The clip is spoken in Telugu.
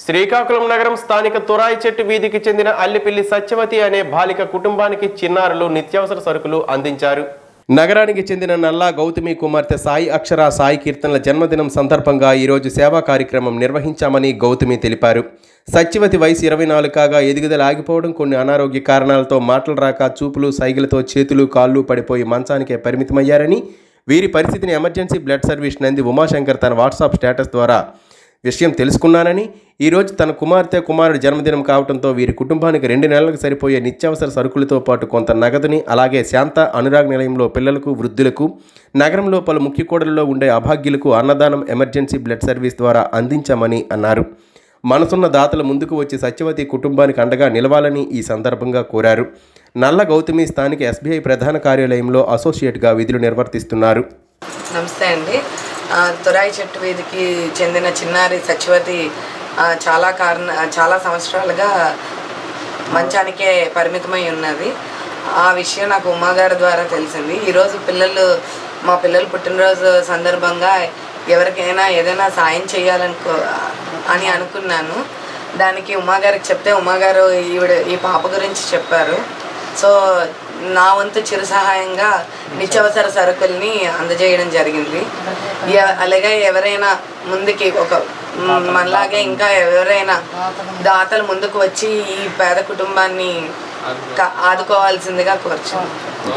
శ్రీకాకుళం నగరం స్థానిక తురాయి చెట్టు వీధికి చెందిన అల్లిపిల్లి సత్యవతి అనే బాలిక కుటుంబానికి చిన్నారులు నిత్యావసర సరుకులు అందించారు. నగరానికి చెందిన నల్లా గౌతమి కుమార్తె సాయి అక్షర సాయి కీర్తనల జన్మదినం సందర్భంగా ఈరోజు సేవా కార్యక్రమం నిర్వహించామని గౌతమి తెలిపారు. సత్యవతి వయసు 24 కాగా ఎదుగుదల ఆగిపోవడం, కొన్ని అనారోగ్య కారణాలతో మాటలు రాక, చూపులు సైగలతో చేతులు కాళ్ళు పడిపోయి మంచానికే పరిమితమయ్యారని, వీరి పరిస్థితిని emergency blood service Nandi Umashankar తన వాట్సాప్ స్టేటస్ ద్వారా విషయం తెలుసుకున్నానని, ఈరోజు తన కుమారుడి జన్మదినం కావడంతో వీరి కుటుంబానికి 2 నెలలకు సరిపోయే నిత్యావసర సరుకులతో పాటు కొంత నగదుని, అలాగే శాంత అనురాగ్ నిలయంలో పిల్లలకు, వృద్ధులకు, నగరంలో పలు ముఖ్య కూడళ్లలో ఉండే అభాగ్యులకు అన్నదానం ఎమర్జెన్సీ బ్లడ్ సర్వీస్ ద్వారా అందించామని అన్నారు. మనసున్న దాతలు ముందుకు వచ్చి సత్యవతి కుటుంబానికి అండగా నిలవాలని ఈ సందర్భంగా కోరారు. నల్ల గౌతమి స్థానిక ఎస్బీఐ ప్రధాన కార్యాలయంలో అసోసియేట్గా విధులు నిర్వర్తిస్తున్నారు. నమస్తే అండి. తురాయి చెట్టు వీధికి చెందిన చిన్నారి సత్యవతి చాలా సంవత్సరాలుగా మంచానికే పరిమితమై ఉన్నది. ఆ విషయం నాకు ఉమాగారి ద్వారా తెలిసింది. ఈరోజు మా పిల్లలు పుట్టినరోజు సందర్భంగా ఎవరికైనా ఏదైనా సాయం చేయాలని అనుకున్నాను. దానికి ఉమాగారికి చెప్తే ఉమాగారు ఈ పాప గురించి చెప్పారు. సో నా వంతు చిరు సహాయంగా నిత్యావసర సరుకుల్ని అందజేయడం జరిగింది. అలాగే ఎవరైనా ముందుకి మనలాగే ఇంకా ఎవరైనా దాతలు ముందుకు వచ్చి ఈ పేద కుటుంబాన్ని ఆదుకోవాల్సిందిగా కోరుచున్నాను.